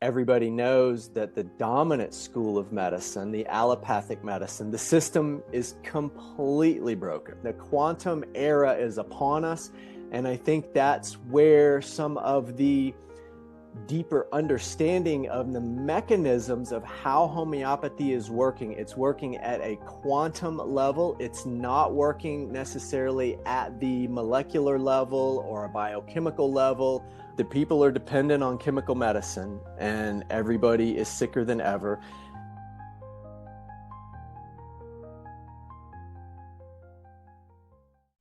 Everybody knows that the dominant school of medicine, the allopathic medicine, the system is completely broken. The quantum era is upon us. And I think that's where some of the deeper understanding of the mechanisms of how homeopathy is working. It's working at a quantum level. It's not working necessarily at the molecular level or a biochemical level. The people are dependent on chemical medicine, and everybody is sicker than ever.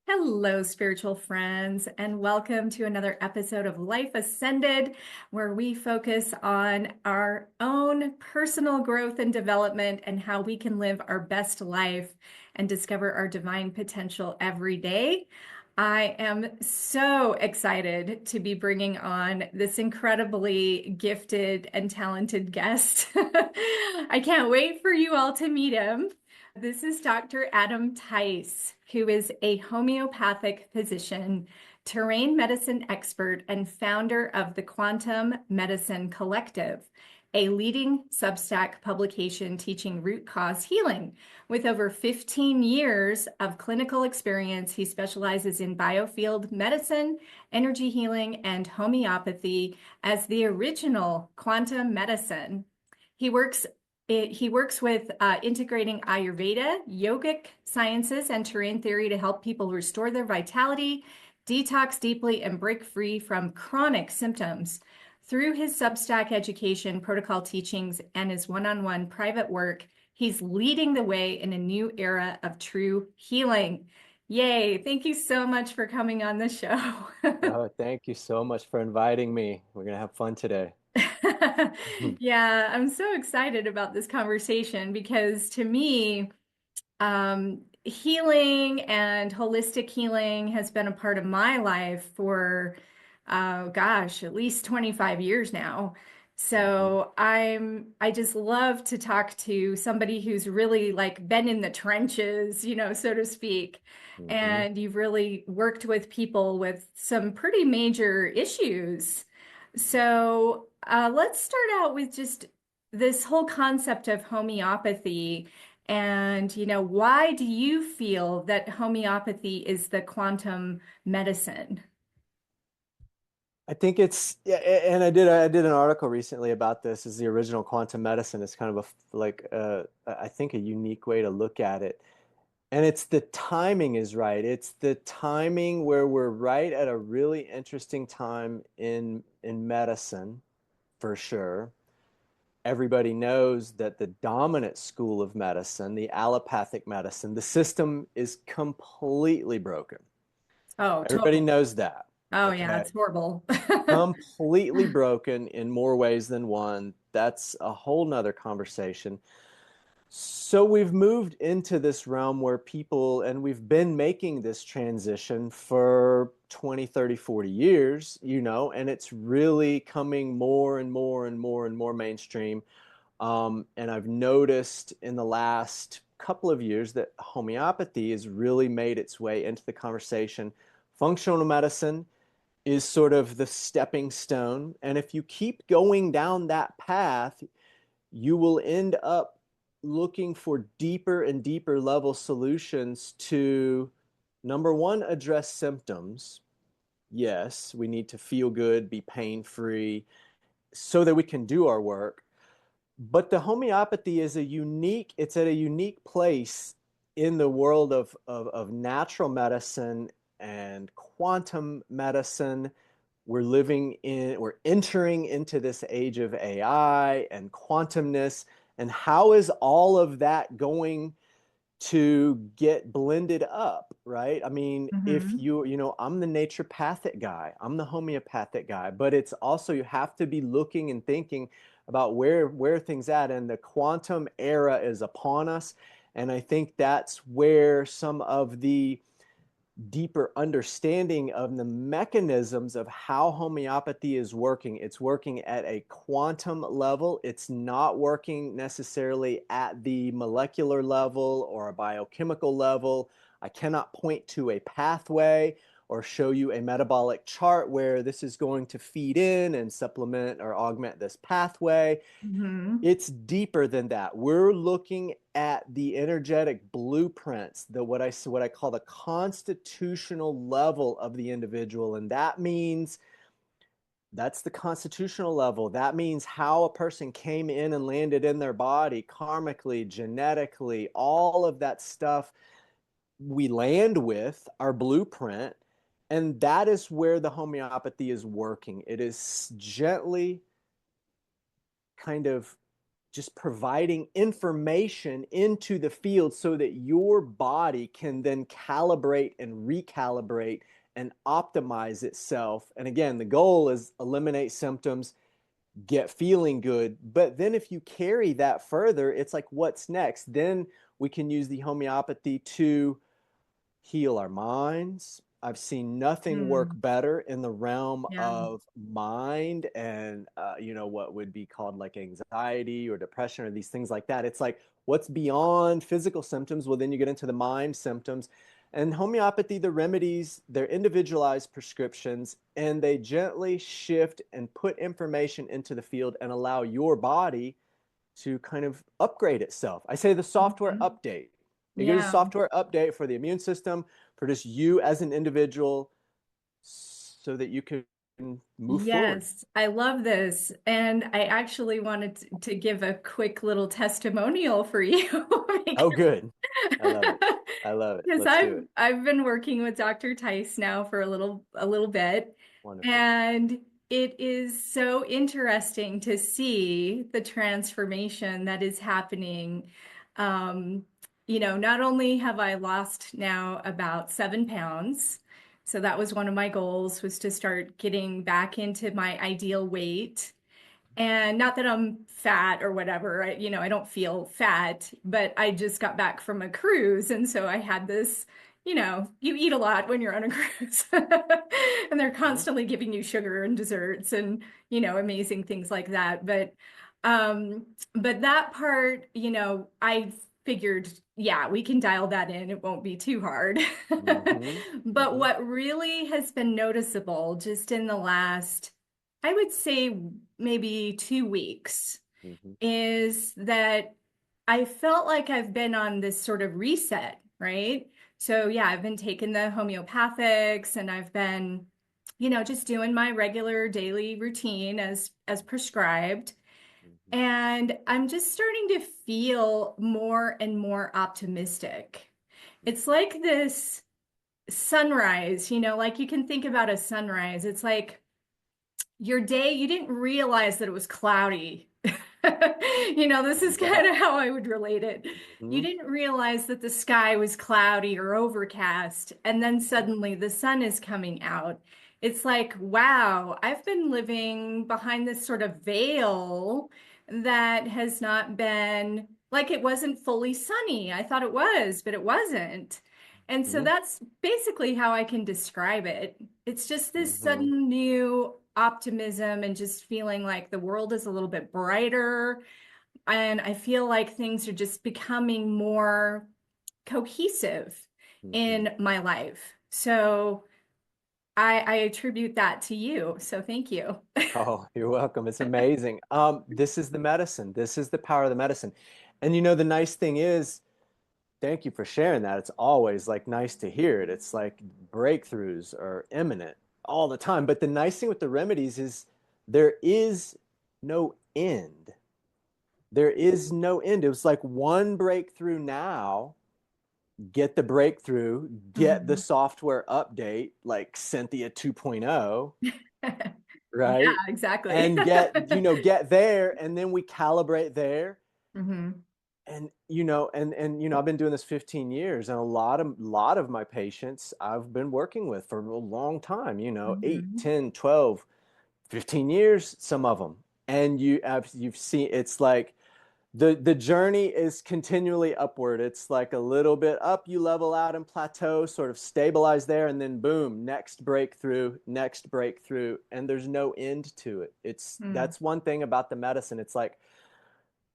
Hello, spiritual friends, and welcome to another episode of Life Ascended, where we focus on our own personal growth and development and how we can live our best life and discover our divine potential every day. I am so excited to be bringing on this incredibly gifted and talented guest. I can't wait for you all to meet him. This is Dr. Adam Tice, who is a homeopathic physician, terrain medicine expert, and founder of the Quantum Medicine Collective, a leading Substack publication teaching root cause healing. With over 15 years of clinical experience, he specializes in biofield medicine, energy healing, and homeopathy as the original quantum medicine. He works with integrating Ayurveda, yogic sciences, and terrain theory to help people restore their vitality, detox deeply, and break free from chronic symptoms. Through his Substack education, protocol teachings, and his one-on-one private work, he's leading the way in a new era of true healing. Yay. Thank you so much for coming on the show. Oh, thank you so much for inviting me. We're going to have fun today. Yeah, I'm so excited about this conversation because to me, healing and holistic healing has been a part of my life for, gosh, at least 25 years now. So I just love to talk to somebody who's really like been in the trenches, so to speak. Mhm. And you've really worked with people with some pretty major issues. So let's start out with just this whole concept of homeopathy. And, why do you feel that homeopathy is the quantum medicine? I think it's yeah, and I did an article recently about this. Is the original quantum medicine? It's kind of I think a unique way to look at it, and it's the timing is right. It's the timing where we're right at a really interesting time in medicine, for sure. Everybody knows that the dominant school of medicine, the allopathic medicine, the system is completely broken. Oh, Everybody totally. knows that. Oh, yeah, Okay. it's horrible. Completely broken in more ways than one. That's a whole nother conversation. So we've moved into this realm where people, and we've been making this transition for 20, 30, 40 years, and it's really coming more and more and more and more mainstream. And I've noticed in the last couple of years that homeopathy has really made its way into the conversation. Functional medicine is sort of the stepping stone. And if you keep going down that path, you will end up looking for deeper and deeper level solutions to number one, address symptoms. Yes, we need to feel good, be pain free, so that we can do our work. But the homeopathy is it's at a unique place in the world of natural medicine and quantum medicine. We're entering into this age of AI and quantumness. And how is all of that going to get blended up, right? I mean, if hmm I'm the naturopathic guy, I'm the homeopathic guy, but it's also you have to be looking and thinking about where things at, and the quantum era is upon us. And I think that's where some of the deeper understanding of the mechanisms of how homeopathy is working. It's working at a quantum level. It's not working necessarily at the molecular level or a biochemical level. I cannot point to a pathway or show you a metabolic chart where this is going to feed in and supplement or augment this pathway. Hmm. It's deeper than that. We're looking at the energetic blueprints, what I call the constitutional level of the individual, and that means that's the constitutional level. That means how a person came in and landed in their body karmically, genetically, all of that stuff we land with our blueprint. And that is where the homeopathy is working. It is gently kind of just providing information into the field so that your body can then calibrate and recalibrate and optimize itself. And again, the goal is eliminate symptoms, get feeling good. But then if you carry that further, it's like, what's next? Then we can use the homeopathy to heal our minds. I've seen nothing work Mm. better in the realm Yeah. of mind and, what would be called like anxiety or depression or these things like that. It's like what's beyond physical symptoms. Well, then you get into the mind symptoms. And homeopathy, the remedies, they're individualized prescriptions and they gently shift and put information into the field and allow your body to kind of upgrade itself. I say the software Mhm. update. It gives a Yeah. software update for the immune system, for just you as an individual, so that you can move forward. Yes, I love this. And I actually wanted to give a quick little testimonial for you Oh, because good. I love it. I love it. because Let's do it. I've been working with Dr. Tice now for a little bit, Wonderful. and it is so interesting to see the transformation that is happening. Um, not only have I lost now about 7 pounds, so that was one of my goals was to start getting back into my ideal weight. And not that I'm fat or whatever, I don't feel fat, but I just got back from a cruise. And so I had this, you eat a lot when you're on a cruise and they're Hmm. constantly giving you sugar and desserts and, amazing things like that. But that part, I figured, yeah, we can dial that in. It won't be too hard. Hmm. But Hmm. what really has been noticeable just in the last, I would say maybe 2 weeks, Hmm. is that I felt like I've been on this sort of reset, right? So yeah, I've been taking the homeopathics and I've been, just doing my regular daily routine as prescribed. Hmm. And I'm just starting to feel more and more optimistic. It's like this sunrise, like you can think about a sunrise. It's like your day, you didn't realize that it was cloudy. This is Yeah. kind of how I would relate it. You Hmm. didn't realize that the sky was cloudy or overcast, and then Hmm. suddenly the sun is coming out. It's like, wow, I've been living behind this sort of veil that has not been like it wasn't fully sunny. I thought it was, but it wasn't. And so Hmm. that's basically how I can describe it. It's just this Hmm. sudden new optimism and just feeling like the world is a little bit brighter. And I feel like things are just becoming more cohesive Hmm. in my life. So I attribute that to you. So thank you. Oh, you're welcome. It's amazing. This is the medicine. This is the power of the medicine. And the nice thing is, thank you for sharing that. It's always like nice to hear it. It's like breakthroughs are imminent all the time. But the nice thing with the remedies is there is no end. There is no end. It was like one breakthrough now, get the breakthrough, get the Mhm. software update like Cynthia 2.0, Yeah, right? exactly. And get there, and then we calibrate there. Hmm. And I've been doing this 15 years, and a lot of my patients I've been working with for a long time, 8, Hmm. 10, 12, 15 years, some of them. And you've seen, it's like the journey is continually upward. It's like a little bit up, you level out and plateau, sort of stabilize there, and then boom, next breakthrough, and there's no end to it. It's Mm. That's one thing about the medicine. It's like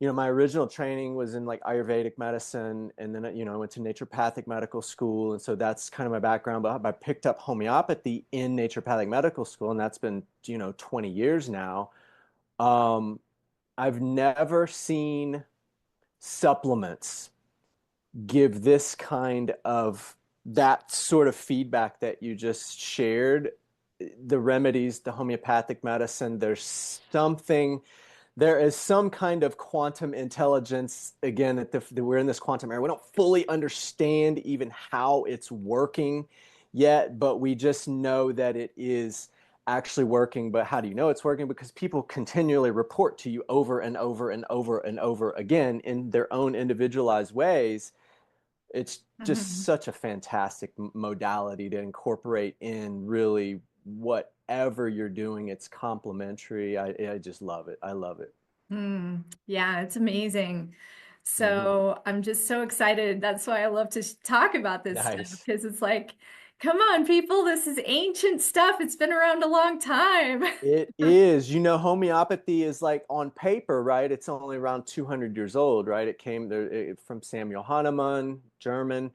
my original training was in like Ayurvedic medicine, and then, I went to naturopathic medical school. And so that's kind of my background. But I picked up homeopathy in naturopathic medical school, and that's been, 20 years now. Um, I've never seen supplements give this kind of that sort of feedback that you just shared. The remedies, the homeopathic medicine, there is some kind of quantum intelligence. Again, we're in this quantum era. We don't fully understand even how it's working yet, but we just know that it is actually working. But how do you know it's working? Because people continually report to you over and over and over and over again in their own individualized ways. It's just Mhm. such a fantastic modality to incorporate in really whatever you're doing. It's complementary. I just love it. I love it. Yeah, it's amazing. Hmm. So I'm just so excited. That's why I love to talk about this stuff Nice. because it's like, come on, people, this is ancient stuff. It's been around a long time. It is. Homeopathy is like on paper, right? It's only around 200 years old, right? It came there from Samuel Hahnemann, German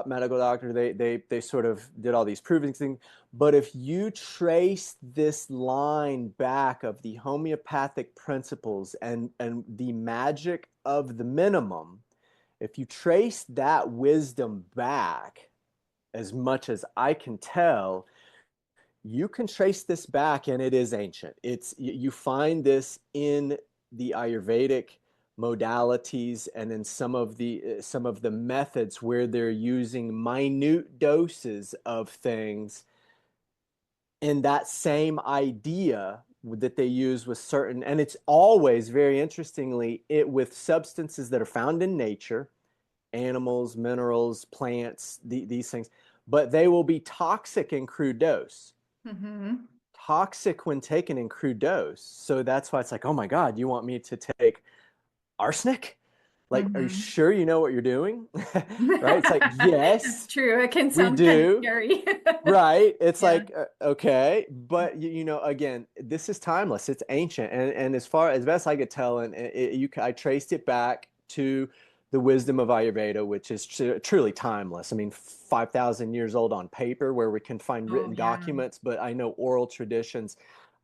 medical doctor. They sort of did all these proving things. But if you trace this line back of the homeopathic principles and the magic of the minimum, if you trace that wisdom back, as much as I can tell, you can trace this back, and it is ancient. You find this in the Ayurvedic modalities and in some of the methods where they're using minute doses of things, in that same idea that they use with certain, and it's always very interestingly it with substances that are found in nature, animals, minerals, plants, these things, but they will be toxic in crude dose, Hmm. toxic when taken in crude dose. So that's why it's like, oh my God, you want me to take arsenic? Like, are you Hmm. sure you know what you're doing? Right? It's like, That's yes, true. It can we sound kind of do. scary. Right. It's Yeah. like, okay, but again, this is timeless. It's ancient. And as far as best I could tell, and I traced it back to the wisdom of Ayurveda, which is truly timeless. I mean, 5,000 years old on paper where we can find Oh, written yeah. documents, but I know oral traditions.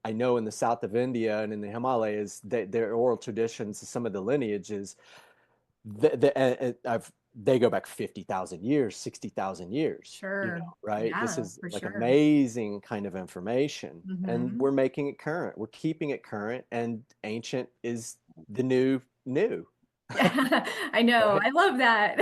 I know in the south of India and in the Himalayas, their oral traditions, some of the lineages, they go back 50,000 years, 60,000 years, Sure. right? This Yeah, is for like sure. amazing kind of information. And Hmm. we're making it current. We're keeping it current, and ancient is the new, Yeah, I know. right? I love that.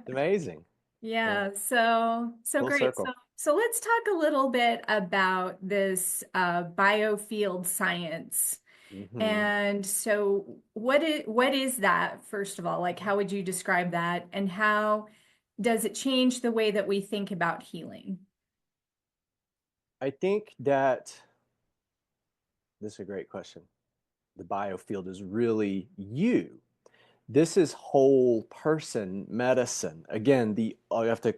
It's amazing. Yeah. Yeah, so Full great. So circle. so let's talk a little bit about this biofield science. Hmm. And so what is that, first of all? Like, how would you describe that? And how does it change the way that we think about healing? I think that this is a great question. The biofield is really you. This is whole person medicine. Again, you have to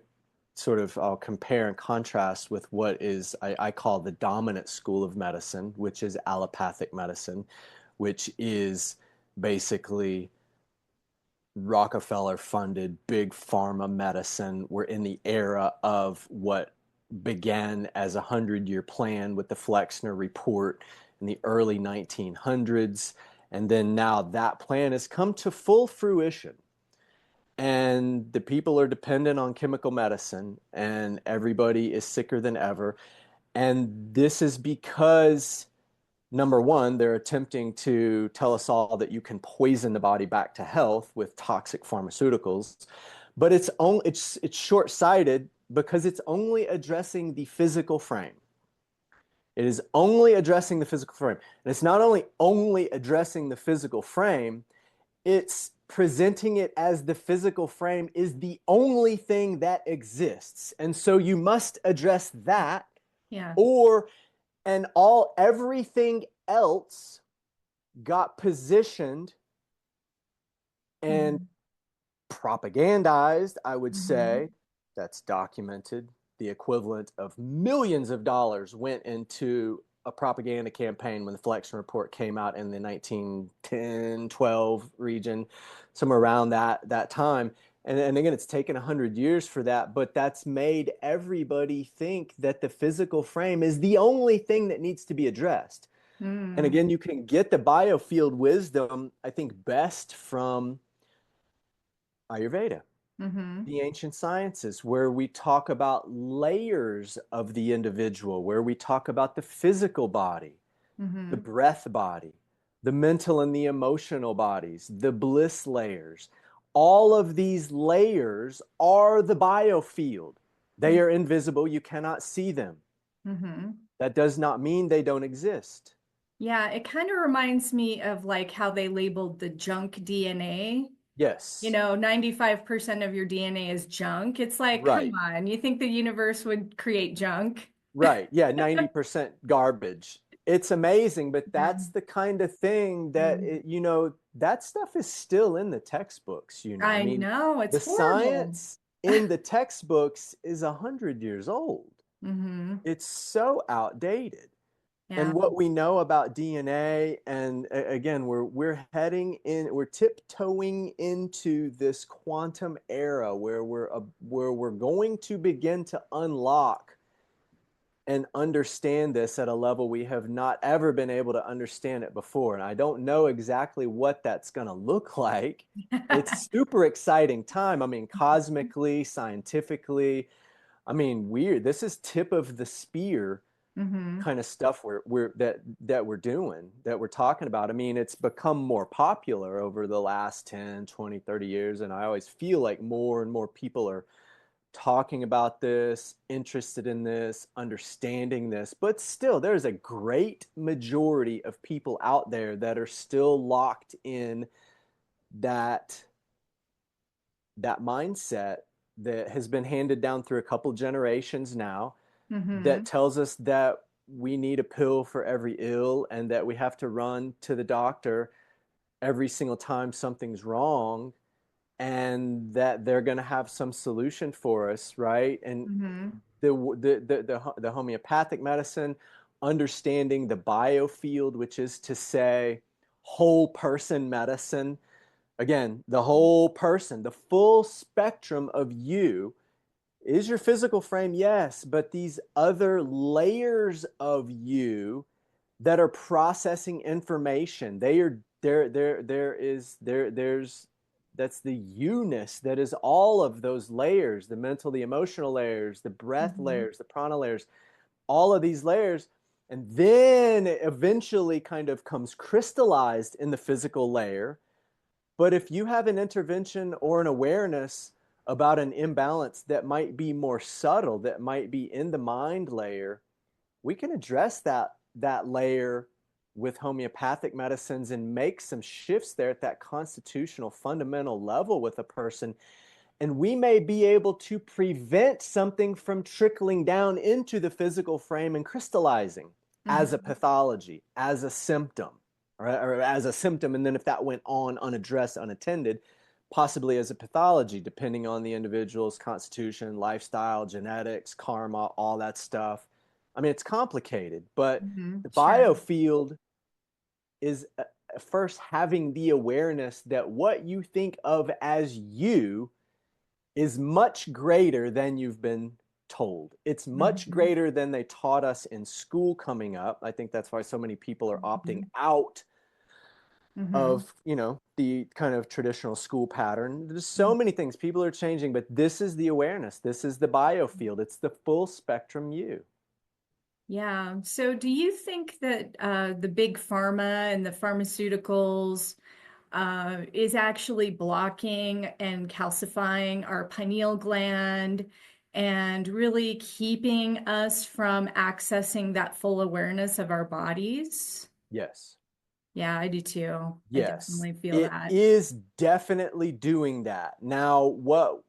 sort of I'll compare and contrast with what is I call the dominant school of medicine, which is allopathic medicine, which is basically Rockefeller funded big pharma medicine. We're in the era of what began as a 100-year plan with the Flexner report in the early 1900s. And then now that plan has come to full fruition. And the people are dependent on chemical medicine, and everybody is sicker than ever. And this is because number one, they're attempting to tell us all that you can poison the body back to health with toxic pharmaceuticals, but it's short-sighted because it's only addressing the physical frame. It is only addressing the physical frame. And it's not only addressing the physical frame, it's presenting it as the physical frame is the only thing that exists. And so you must address that, Yeah. or and all everything else got positioned and Mhm. propagandized, I would say. Mhm. That's documented. The equivalent of millions of dollars went into a propaganda campaign when the Flexion Report came out in the 1910, 12 region, somewhere around that time. And again, it's taken 100 years for that, but that's made everybody think that the physical frame is the only thing that needs to be addressed. And Mm. again, you can get the biofield wisdom, I think, best from Ayurveda, Mm-hmm. the ancient sciences, where we talk about layers of the individual, where we talk about the physical body, the Mm-hmm. breath body, the mental and the emotional bodies, the bliss layers. All of these layers are the biofield. They are invisible. You cannot see them. Mm-hmm. That does not mean they don't exist. Yeah, it kind of reminds me of like how they labeled the junk DNA. You Yes, know, 95% of your DNA is junk. It's like, come right. on, you think the universe would create junk? Right. Yeah, 90% garbage. It's amazing, but Yeah. that's the kind of thing that Mm. that stuff is still in the textbooks. I I mean, know, it's the horrible. science in the textbooks is 100 years old. Hmm. It's so outdated. And Yeah. what we know about DNA, and again, we're tiptoeing into this quantum era where we're going to begin to unlock and understand this at a level we have not ever been able to understand it before. And I don't know exactly what that's going to look like. It's super exciting time. I mean, cosmically, scientifically, I mean, weird. This is tip of the spear Hmm. kind of stuff we're doing, that we're talking about. I mean, it's become more popular over the last 10, 20, 30 years. And I always feel like more and more people are talking about this, interested in this, understanding this, but still there's a great majority of people out there that are still locked in that that mindset that has been handed down through a couple generations now, that Hmm. tells us that we need a pill for every ill and that we have to run to the doctor every single time something's wrong, and that they're going to have some solution for us, right? And Hmm. the homeopathic medicine, understanding the biofield, which is to say whole person medicine. Again, the whole person, the full spectrum of you is your physical frame, yes, but these other layers of you that are processing information, they are there's that's the you-ness that is all of those layers, the mental, the emotional layers, the breath Hmm. layers, the prana layers, all of these layers. And then it eventually kind of comes crystallized in the physical layer. But if you have an intervention or an awareness about an imbalance that might be more subtle, that might be in the mind layer, we can address that layer with homeopathic medicines and make some shifts there at that constitutional fundamental level with a person. And we may be able to prevent something from trickling down into the physical frame and crystallizing as a Hmm. pathology, as a symptom, or as a symptom. And then if that went on unaddressed, unattended, possibly as a pathology, depending on the individual's constitution, lifestyle, genetics, karma, all that stuff. I mean, it's complicated, but Hmm. the Sure. biofield is first having the awareness that what you think of as you is much greater than you've been told. It's much Hmm. greater than they taught us in school coming up. I think that's why so many people are opting Hmm. out Hmm. of, the kind of traditional school pattern. There's so many things. People are changing, but this is the awareness. This is the biofield. It's the full spectrum you. Yeah. So do you think that the big pharma and the pharmaceuticals is actually blocking and calcifying our pineal gland and really keeping us from accessing that full awareness of our bodies? Yes. Yeah, I do too. I Yes. definitely feel It that. is definitely doing that. Now, what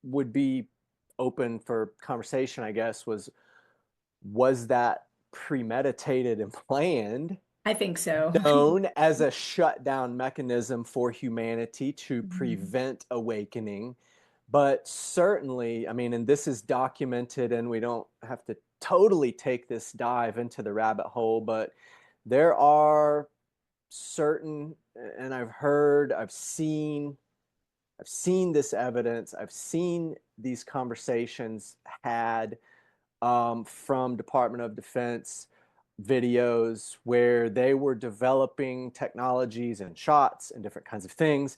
would be open for conversation, I guess, was that premeditated and planned, I think so. known as a shutdown mechanism for humanity to Mhm. prevent awakening? But certainly, I mean, and this is documented, and we don't have to totally take this dive into the rabbit hole, but there are certain, and I've seen this evidence, I've seen these conversations had from Department of Defense videos where they were developing technologies and shots and different kinds of things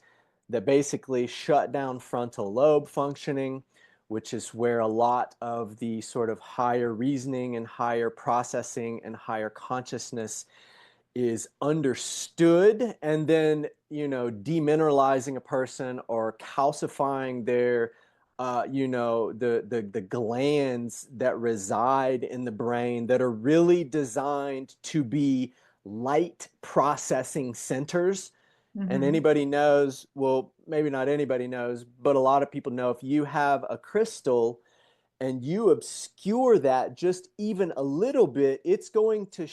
that basically shut down frontal lobe functioning, which is where a lot of the sort of higher reasoning and higher processing and higher consciousness is understood. And then, demineralizing a person or calcifying their the glands that reside in the brain that are really designed to be light processing centers. And Mm-hmm. anybody knows, well, maybe not anybody knows, but a lot of people know, if you have a crystal and you obscure that just even a little bit, it's going to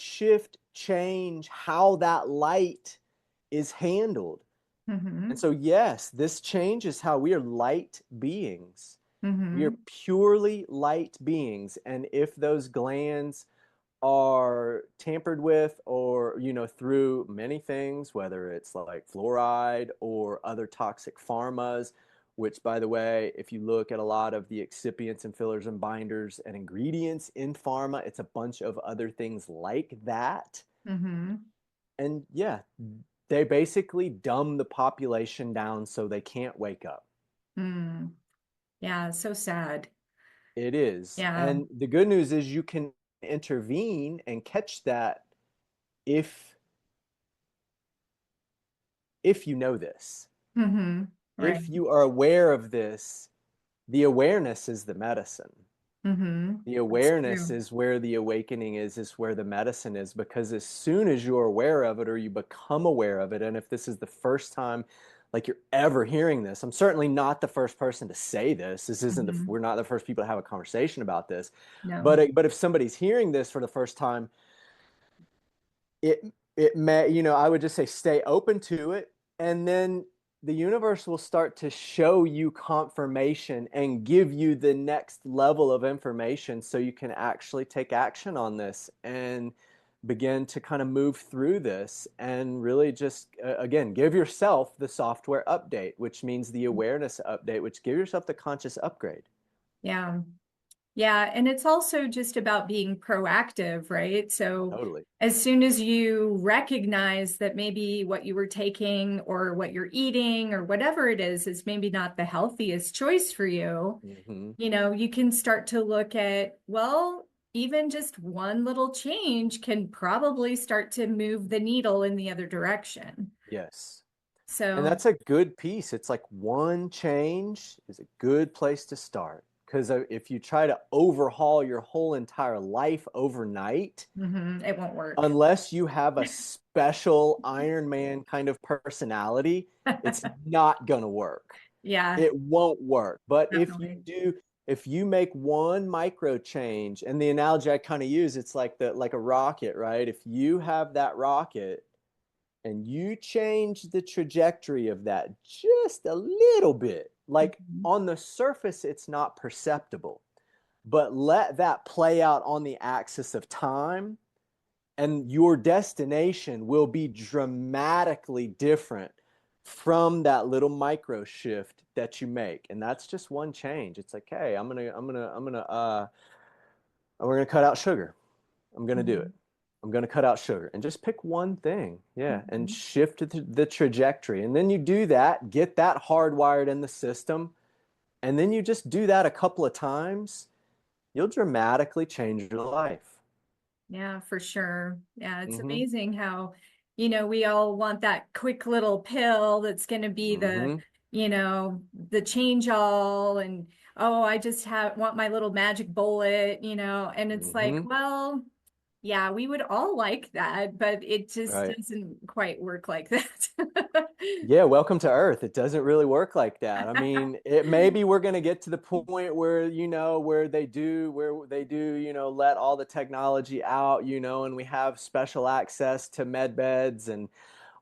change how that light is handled. And Mm-hmm. so, yes, this changes how we are light beings. We are Mm-hmm. purely light beings. And if those glands are tampered with, or through many things, whether it's like fluoride or other toxic pharmas, which, by the way, if you look at a lot of the excipients and fillers and binders and ingredients in pharma, it's a bunch of other things like that. Mm-hmm. And yeah, they basically dumb the population down so they can't wake up. Mm. Yeah, so sad. It is. Yeah. And the good news is you can intervene and catch that if you know this. Mm-hmm. Right. If you are aware of this, the awareness is the medicine. Mm-hmm. The That's awareness true. is where the awakening is where the medicine is, because as soon as you're aware of it or you become aware of it, and if this is the first time like you're ever hearing this, I'm certainly not the first person to say this. This isn't Mm-hmm. we're not the first people to have a conversation about this. No. But if somebody's hearing this for the first time, it it may, I would just say stay open to it, and then the universe will start to show you confirmation and give you the next level of information so you can actually take action on this and begin to kind of move through this and really just again give yourself the software update, which means the awareness update, which give yourself the conscious upgrade. Yeah. Yeah, and it's also just about being proactive, right? So Totally. as soon as you recognize that maybe what you were taking or what you're eating or whatever it is maybe not the healthiest choice for you, Hmm. you can start to look at, well, even just one little change can probably start to move the needle in the other direction. Yes. And So, that's a good piece. It's like one change is a good place to start. Because if you try to overhaul your whole entire life overnight, it won't work. unless you have a special Iron Man kind of personality, it's not going to work. Yeah, It won't work. But definitely. if you make one micro change, and the analogy I kind of use, it's like a rocket, right? If you have that rocket and you change the trajectory of that just a little bit, like Mhm. on the surface, it's not perceptible, but let that play out on the axis of time, and your destination will be dramatically different from that little micro shift that you make. And that's just one change. It's like, hey, we're gonna cut out sugar. I'm going to do it. Mhm. I'm going to cut out sugar and just pick one thing. Yeah. And Mhm. shift the trajectory. And then you do that, get that hardwired in the system. And then you just do that a couple of times. You'll dramatically change your life. Yeah, for sure. Yeah, it's Mm-hmm. amazing how, we all want that quick little pill that's going to be Mm-hmm. the change all and oh, I just want my little magic bullet, and it's like, Mm-hmm. well, yeah, we would all like that, but it just Right. doesn't quite work like that. Yeah, welcome to Earth. It doesn't really work like that. I mean, it maybe we're going to get to the point where, let all the technology out, and we have special access to med beds and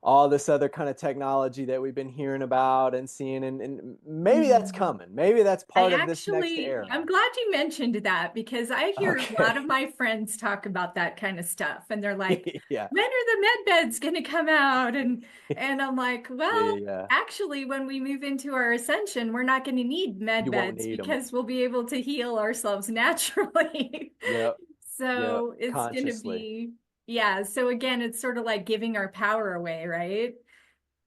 all this other kind of technology that we've been hearing about and seeing, and maybe that's Mhm. coming. Maybe that's part of this next I'm era. glad you mentioned that because I hear a lot Okay. of my friends talk about that kind of stuff and they're like, Yeah. when are the med beds going to come out? And I'm like, Yeah, well, yeah, yeah. actually, when we move into our ascension, we're not going to need med You won't beds need them. because we'll be able to heal ourselves naturally. Yep. Yep. So it's going to Consciously. be, yeah. So again, it's sort of like giving our power away, right?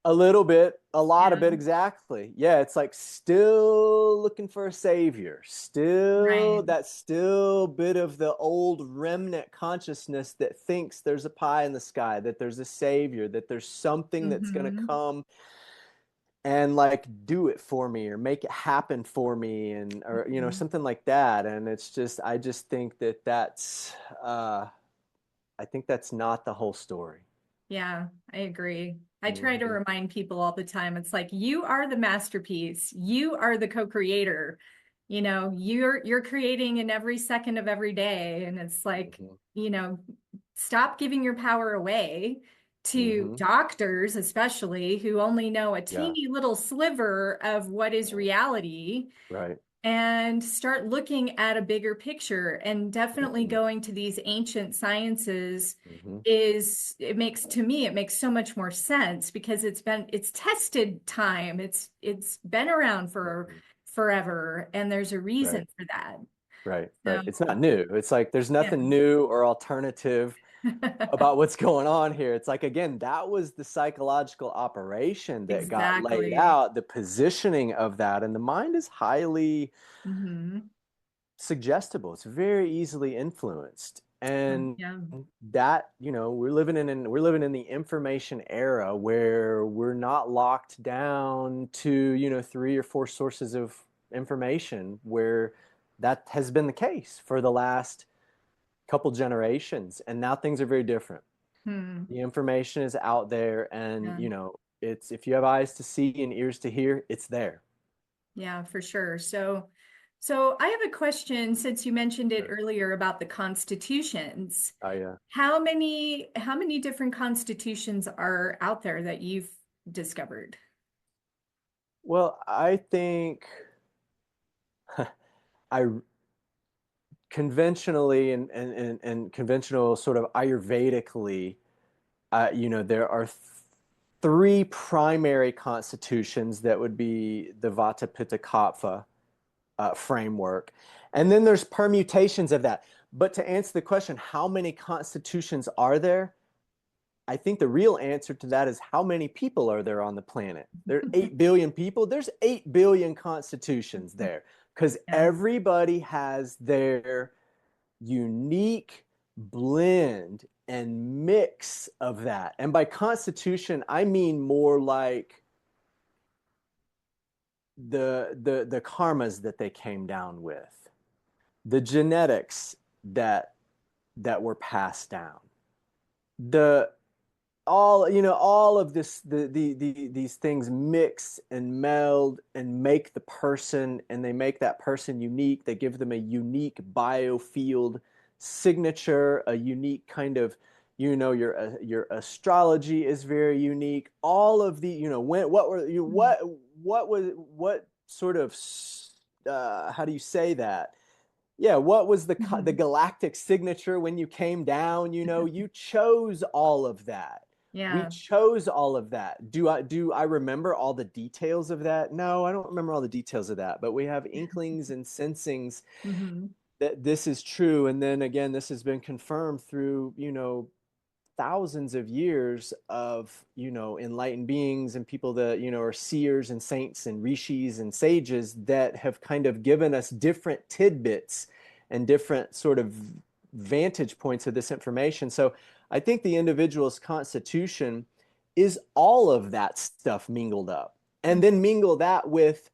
A little bit, a lot of Yeah. it, exactly. Yeah, it's like still looking for a savior, still Right. that still bit of the old remnant consciousness that thinks there's a pie in the sky, that there's a savior, that there's something that's going to Hmm. come and like do it for me or make it happen for me, and or something like that. And it's just, I just think that that's I think that's not the whole story. Yeah, I agree. I try to Hmm. remind people all the time. It's like you are the masterpiece. You are the co-creator. You're creating in every second of every day. And it's like, Hmm. you know, stop giving your power away to Hmm. doctors, especially who only know a Yeah. teeny little sliver of what is reality Right. and start looking at a bigger picture, and definitely Hmm. going to these ancient sciences Hmm. it makes so much more sense because it's tested time, it's been around for Hmm. forever, and there's a Right. reason for that. Right. Right. It's So not new. It's like there's yeah. nothing new or alternative about what's going on here. It's like, again, that was the psychological operation that got laid Exactly. out, the positioning of that. And the mind is highly Hmm. suggestible. It's very easily influenced. And Yeah. that, we're living in the information era where we're not locked down to, three or four sources of information, where that has been the case for the last couple generations. And now things are very different. Hmm. The information is out there, and Yeah. it's, if you have eyes to see and ears to hear, it's there. Yeah, for sure. So I have a question since you mentioned it Sure. earlier about the constitutions. I How many different constitutions are out there that you've discovered? Well, I think I conventionally and conventional sort of Ayurvedically, there are three primary constitutions that would be the Vata Pitta Kapha framework. And then there's permutations of that. But to answer the question, how many constitutions are there? I think the real answer to that is how many people are there on the planet? There are 8 billion people. There's 8 billion constitutions there because Yeah. everybody has their unique blend and mix of that. And by constitution, I mean more like the karmas that they came down with, the genetics that were passed down, the all of this, these things mix and meld and make the person, and they make that person unique. They give them a unique biofield signature, a unique kind of, your astrology is very unique. All of the, what were you what was what sort of, how do you say that, yeah, what was the Mhm. galactic signature when you came down? You chose all of that. We Yeah. chose all of that. Do I remember all the details of that? No, I don't remember all the details of that, but we have inklings and sensings Hmm. that this is true. And then again, this has been confirmed through, thousands of years of, enlightened beings and people that, are seers and saints and rishis and sages that have kind of given us different tidbits and different sort of vantage points of this information. So I think the individual's constitution is all of that stuff mingled up, and then mingle that with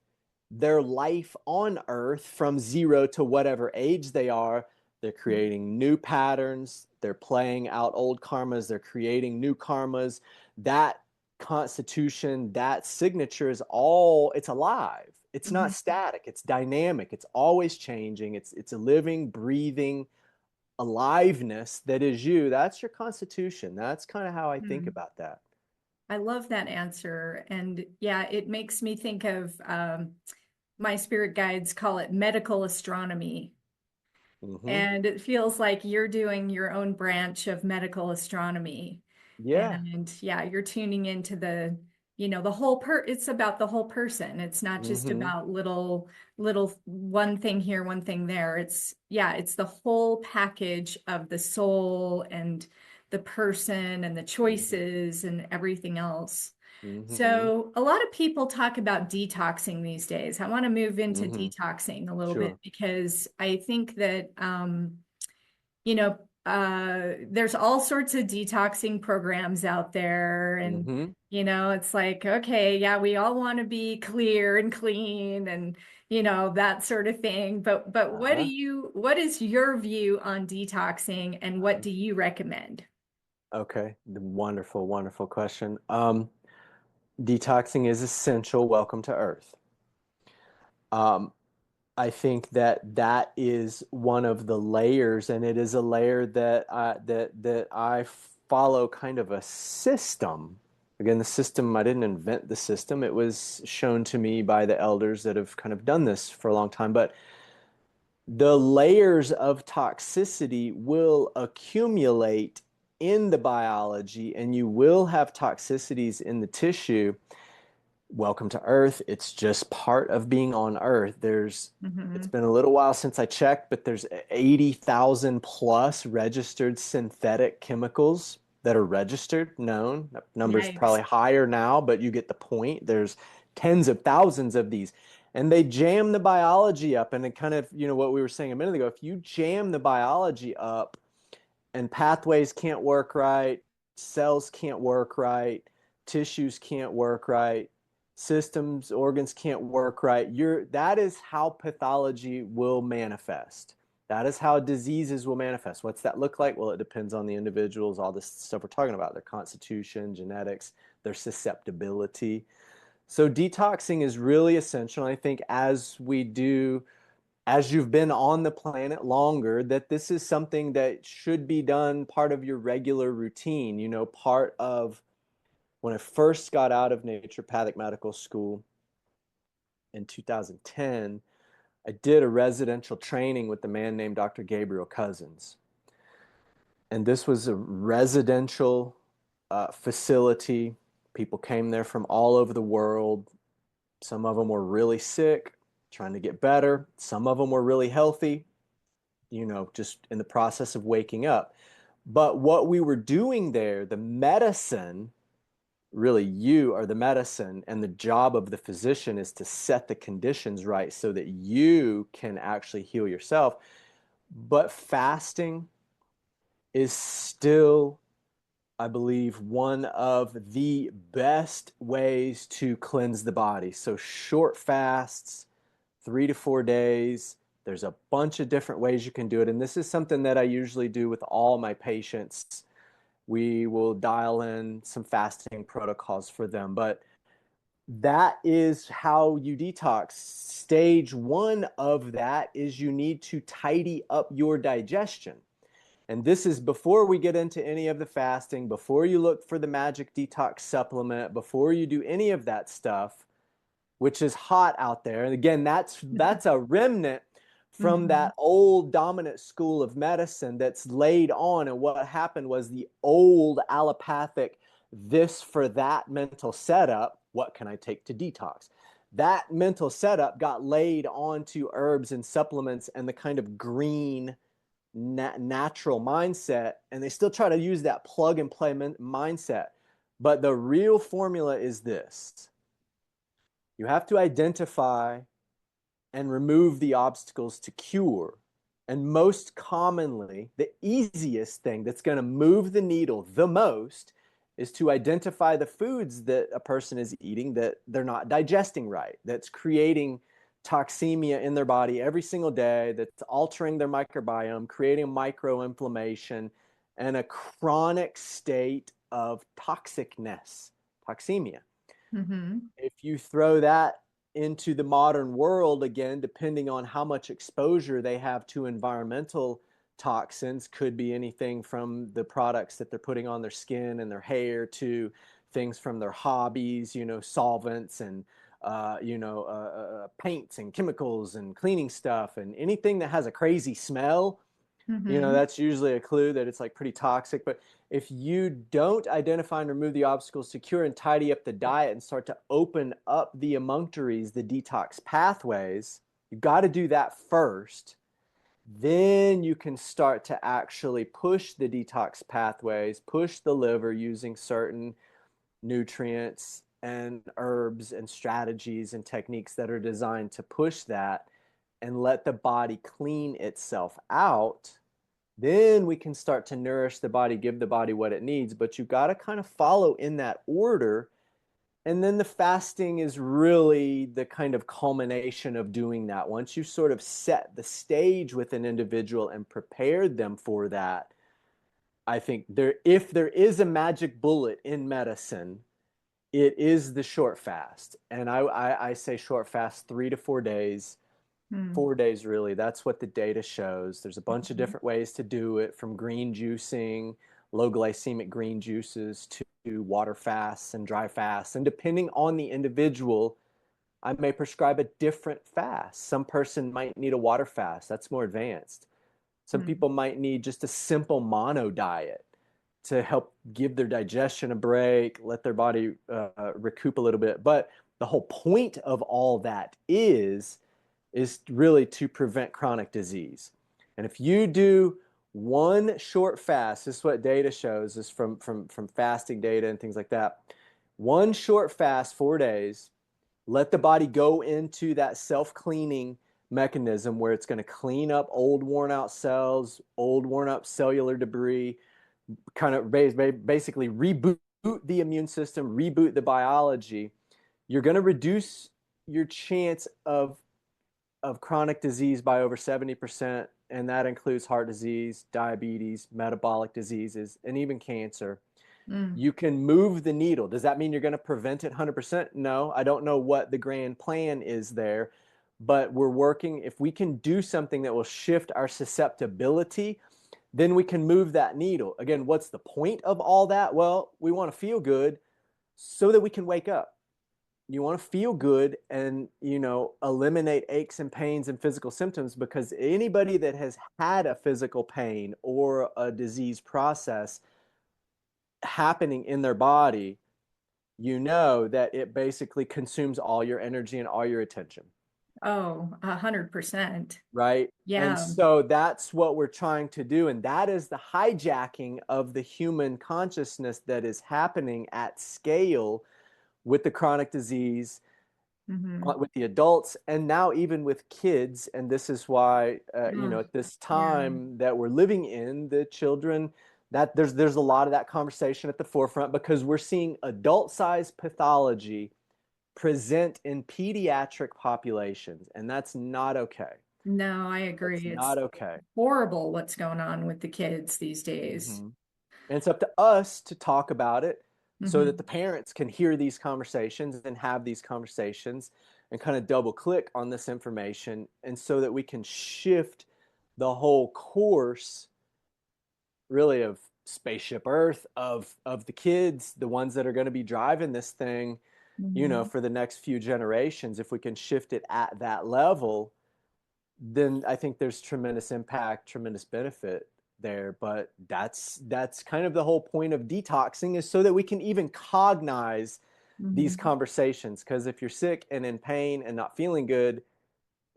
their life on earth from zero to whatever age they are. They're creating new patterns, they're playing out old karmas, they're creating new karmas. That constitution, that signature is all, it's alive. It's not Hmm. static, it's dynamic, it's always changing. It's a living, breathing aliveness that is you. That's your constitution. That's kind of how I think Hmm. about that. I love that answer. And yeah, it makes me think of my spirit guides call it medical astronomy. Hmm. And it feels like you're doing your own branch of medical astronomy. Yeah. And yeah, you're tuning into the whole it's about the whole person. It's not just Hmm. about little one thing here, one thing there. It's the whole package of the soul and the person and the choices and everything else. Hmm. So, a lot of people talk about detoxing these days. I want to move into Hmm. detoxing a little bit Sure. because I think that, you know, there's all sorts of detoxing programs out there. And, Hmm. it's like, okay, yeah, we all want to be clear and clean and, that sort of thing. But Uh-huh. what is your view on detoxing and what do you recommend? Okay. The wonderful, wonderful question. Detoxing is essential. Welcome to Earth. Um, I think that that is one of the layers, and it is a layer that I follow kind of a system. Again, the system, I didn't invent the system. It was shown to me by the elders that have kind of done this for a long time. But the layers of toxicity will accumulate in the biology, and you will have toxicities in the tissue. Welcome to Earth. It's just part of being on Earth. It's Hmm. been a little while since I checked, but there's 80,000 plus registered synthetic chemicals that are registered, known. That number's Yikes. probably higher now, but you get the point. There's tens of thousands of these. And they jam the biology up. And it kind of, what we were saying a minute ago, if you jam the biology up, and pathways can't work right, cells can't work right, tissues can't work right, systems, organs can't work right. That is how pathology will manifest. That is how diseases will manifest. What's that look like? Well, it depends on the individuals, all this stuff we're talking about, their constitution, genetics, their susceptibility. So detoxing is really essential. I think as you've been on the planet longer, that this is something that should be done part of your regular routine. Part of when I first got out of naturopathic medical school in 2010, I did a residential training with a man named Dr. Gabriel Cousins. And this was a residential facility. People came there from all over the world. Some of them were really sick, trying to get better. Some of them were really healthy, just in the process of waking up. But what we were doing there, the medicine, really you are the medicine, and the job of the physician is to set the conditions right so that you can actually heal yourself. But fasting is still, I believe, one of the best ways to cleanse the body. So short fasts, 3 to 4 days. There's a bunch of different ways you can do it. And this is something that I usually do with all my patients. We will dial in some fasting protocols for them. But that is how you detox. Stage one of that is you need to tidy up your digestion. And this is before we get into any of the fasting, before you look for the magic detox supplement, before you do any of that stuff, which is hot out there. And again, that's a remnant from Hmm. that old dominant school of medicine that's laid on. And what happened was the old allopathic this for that mental setup. What can I take to detox? That mental setup got laid onto herbs and supplements and the kind of green natural mindset, and they still try to use that plug and play mindset. But the real formula is this: you have to identify and remove the obstacles to cure. And most commonly, the easiest thing that's going to move the needle the most is to identify the foods that a person is eating that they're not digesting right, that's creating toxemia in their body every single day, that's altering their microbiome, creating microinflammation, and a chronic state of toxicness, toxemia. Hmm. If you throw that into the modern world, again, depending on how much exposure they have to environmental toxins, could be anything from the products that they're putting on their skin and their hair to things from their hobbies, solvents and paints and chemicals and cleaning stuff and anything that has a crazy smell. Mm-hmm. That's usually a clue that it's like pretty toxic. But if you don't identify and remove the obstacles, secure and tidy up the diet and start to open up the emunctories, the detox pathways, you got to do that first. Then you can start to actually push the detox pathways, push the liver using certain nutrients and herbs and strategies and techniques that are designed to push that and let the body clean itself out. Then we can start to nourish the body, give the body what it needs. But you got to kind of follow in that order. And then the fasting is really the kind of culmination of doing that. Once you sort of set the stage with an individual and prepared them for that, I think if there is a magic bullet in medicine, it is the short fast. And I say short fast 3 to 4 days. 4 days, really. That's what the data shows. There's a bunch of Mm-hmm. different ways to do it, from green juicing, low glycemic green juices, to water fasts and dry fasts. And depending on the individual, I may prescribe a different fast. Some person might need a water fast. That's more advanced. Some people might need just a simple mono diet to help give their digestion a break, let their body recoup a little bit. But the whole point of all that is really to prevent chronic disease. And if you do one short fast, this is what data shows, is from fasting data and things like that. One short fast, 4 days, let the body go into that self-cleaning mechanism where it's going to clean up old worn out cells, old worn up cellular debris, kind of basically reboot the immune system, reboot the biology. You're going to reduce your chance of chronic disease by over 70%, and that includes heart disease, diabetes, metabolic diseases, and even cancer. Mm-hmm. You can move the needle. Does that mean you're going to prevent it 100%? No, I don't know what the grand plan is there, but we're working. If we can do something that will shift our susceptibility, then we can move that needle. Again, what's the point of all that? Well, we want to feel good so that we can wake up. You want to feel good and eliminate aches and pains and physical symptoms, because anybody that has had a physical pain or a disease process happening in their body, that it basically consumes all your energy and all your attention. Oh, 100%. Right. And Yeah. so that's what we're trying to do. And that is the hijacking of the human consciousness that is happening at scale with the chronic disease, Mm-hmm. with the adults, and now even with kids. And this is why Oh, at this yeah. time that we're living in, the children, that there's a lot of that conversation at the forefront, because we're seeing adult sized pathology present in pediatric populations, and that's not okay. No, I That's agree. It's not okay. horrible what's going on with the kids these days. Hmm. And it's up to us to talk about it so that Mm-hmm. the parents can hear these conversations and have these conversations and kind of double click on this information, and so that we can shift the whole course, really, of spaceship Earth, of the kids, the ones that are going to be driving this thing, Mm-hmm. for the next few generations. If we can shift it at that level, then I think there's tremendous impact, tremendous benefit there. But that's kind of the whole point of detoxing, is so that we can even cognize these Mm-hmm. conversations. Because if you're sick and in pain and not feeling good,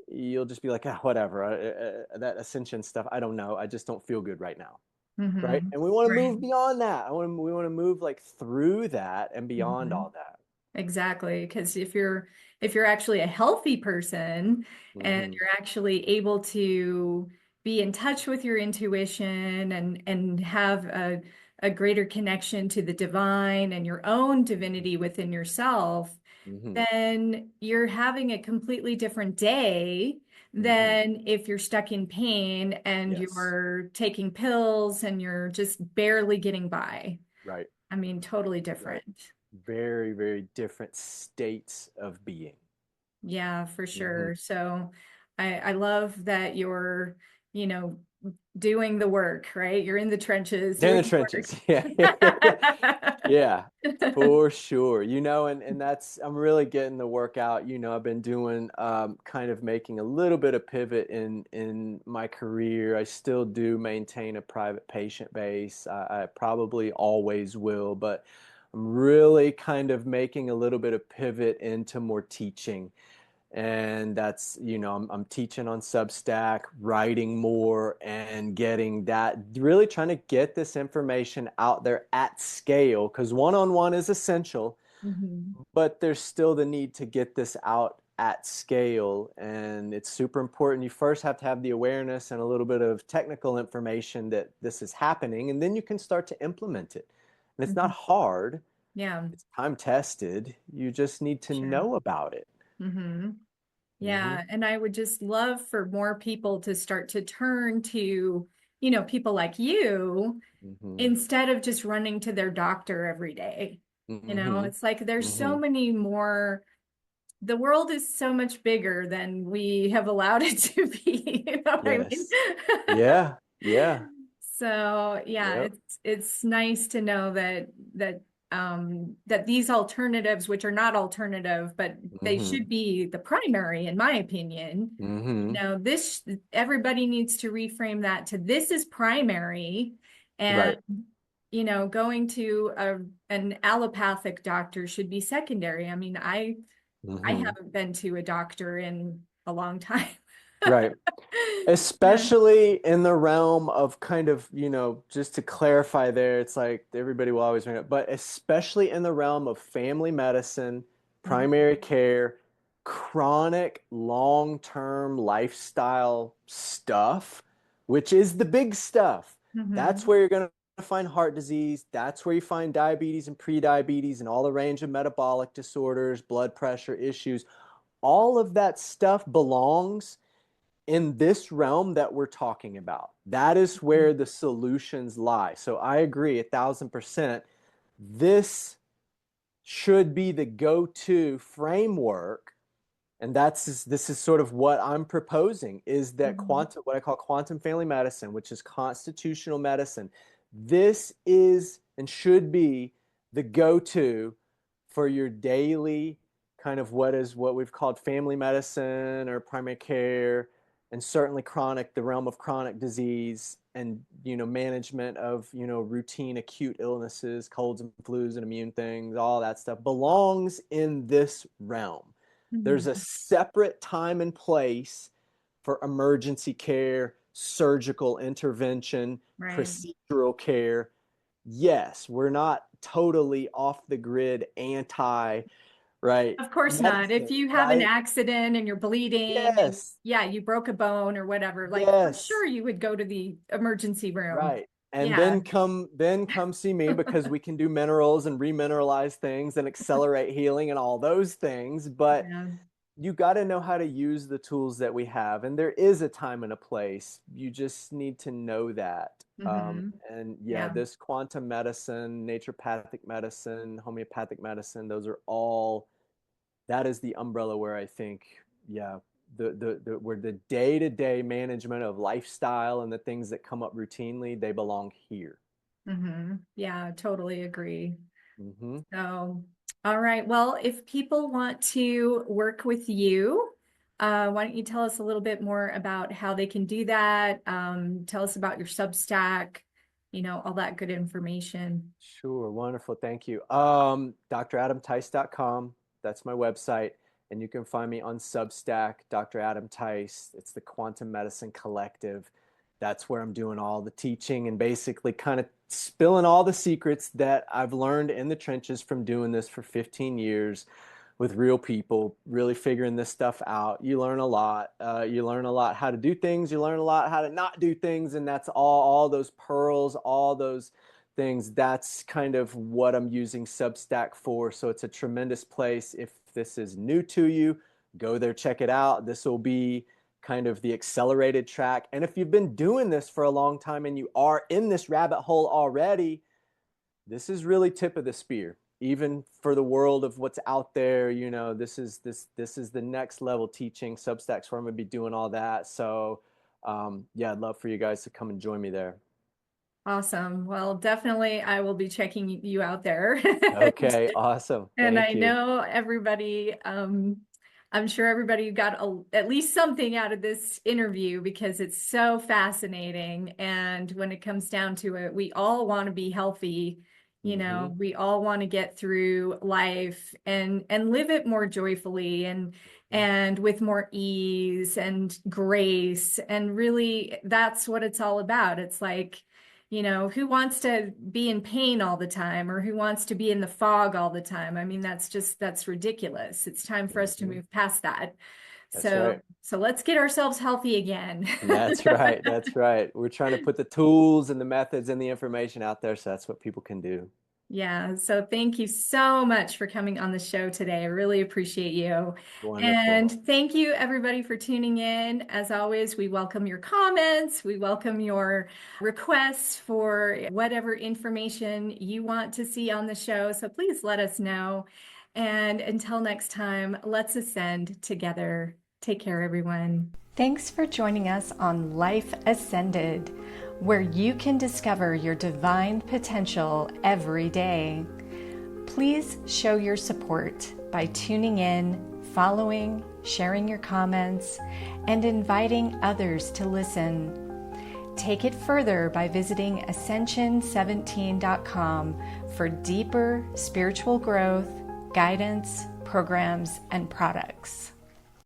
you'll just be like, whatever, that ascension stuff, I don't know, I just don't feel good right now. Right. Mm-hmm. And we want to Right. move beyond that. We want to move like through that and beyond Mm-hmm. all that. Exactly, because if you're actually a healthy person and Hmm. you're actually able to be in touch with your intuition and have a greater connection to the divine and your own divinity within yourself, Hmm. then you're having a completely different day Hmm. than if you're stuck in pain and Yes. you're taking pills and you're just barely getting by. Right. I mean, totally Right. different. Very, very different states of being. Yeah, for Hmm. sure. So I love that you're, doing the work, right? You're in the trenches In doing the the work. trenches. Yeah. Yeah, for sure. And that's, I'm really getting the work out. I've been doing kind of making a little bit of pivot in my career. I still do maintain a private patient base. I probably always will, but I'm really kind of making a little bit of pivot into more teaching. And that's, I'm teaching on Substack, writing more, and getting that, really trying to get this information out there at scale, because one-on-one is essential, Mhm. but there's still the need to get this out at scale. And it's super important. You first have to have the awareness and a little bit of technical information that this is happening, and then you can start to implement it. And it's not Mhm. hard, Yeah, it's time tested. You just need to sure. know about it. Hmm. Hmm. Yeah, and I would just love for more people to start to turn to, people like you Hmm. instead of just running to their doctor every day. Hmm. It's like there's so Hmm. many more, the world is so much bigger than we have allowed it to be. You know what I mean? Yes. Yeah. Yeah. So yeah, Yep. it's nice to know that these alternatives, which are not alternative, but they Hmm. should be the primary, in my opinion. Hmm. This everybody needs to reframe that to this is primary, and Right. going to an allopathic doctor should be secondary. I mean, I Hmm. haven't been to a doctor in a long time. Right. Yeah. Especially in the realm of kind of, just to clarify there, it's like everybody will always bring it, but especially in the realm of family medicine, primary care, chronic long-term lifestyle stuff, which is the big stuff. That's Mhm. where you're going to find heart disease. That's where you find diabetes and prediabetes and all the range of metabolic disorders, blood pressure issues. All of that stuff belongs in this realm that we're talking about. That is where the solutions lie. So I agree 1,000%. This should be the go-to framework, and this is sort of what I'm proposing, is that Mhm. quantum, what I call quantum family medicine, which is constitutional medicine. This is and should be the go-to for your daily kind of what we've called family medicine or primary care, and certainly chronic, the realm of chronic disease, and management of routine acute illnesses, colds and flus and immune things. All that stuff belongs in this realm. There's a Mhm. separate time and place for emergency care, surgical intervention, Right. procedural care. Yes, we're not totally off the grid anti, right, Of course not. If medicine, you have an right? accident and you're bleeding and Yes. yeah, you broke a bone or whatever, like for Yes. sure you would go to the emergency room. Right. And Yeah. then come see me, because we can do minerals and remineralize things and accelerate healing and all those things. But Yeah. you got to know how to use the tools that we have. And there is a time and a place. You just need to know that. Hmm. And yeah, Yeah. this quantum medicine, naturopathic medicine, homeopathic medicine, those are all, that is the umbrella where I think, yeah, where the day-to-day management of lifestyle and the things that come up routinely, they belong here. Yeah, totally agree. Hmm. So, all right. Well, if people want to work with you, why don't you tell us a little bit more about how they can do that? Tell us about your Substack, all that good information. Sure, wonderful, thank you. dradamtice.com, that's my website, and you can find me on Substack, Dr. Adam Tice. It's the Quantum Medicine Collective. That's where I'm doing all the teaching and basically kind of spilling all the secrets that I've learned in the trenches from doing this for 15 years with real people, really figuring this stuff out. You learn a lot. You learn a lot how to do things. You learn a lot how to not do things, and that's all those pearls, all those things. That's kind of what I'm using Substack for. So it's a tremendous place. If this is new to you, go there, check it out. This will be kind of the accelerated track. And if you've been doing this for a long time and you are in this rabbit hole already, this is really tip of the spear. Even for the world of what's out there, this is the next level teaching. Substacks where I'm gonna be doing all that. So Yeah, I'd love for you guys to come and join me there. Awesome. Well, definitely I will be checking you out there. Okay, awesome. And Thank I you. know everybody, I'm sure everybody got at least something out of this interview because it's so fascinating. And when it comes down to it, we all want to be healthy. Hmm. We all want to get through life and live it more joyfully and with more ease and grace. And really, that's what it's all about. It's like, who wants to be in pain all the time or who wants to be in the fog all the time? I mean, that's ridiculous. It's time for us to Hmm. move past that. That's So, right. so let's get ourselves healthy again. That's right. That's right. We're trying to put the tools and the methods and the information out there so that's what people can do. Yeah, so thank you so much for coming on the show today. I really appreciate you. And Wonderful. thank you, everybody, for tuning in. As always, we welcome your comments. We welcome your requests for whatever information you want to see on the show. So please let us know. And until next time, let's ascend together. Take care, everyone. Thanks for joining us on Life Ascended, where you can discover your divine potential every day. Please show your support by tuning in, following, sharing your comments, and inviting others to listen. Take it further by visiting ascension17.com for deeper spiritual growth, guidance, programs, and products.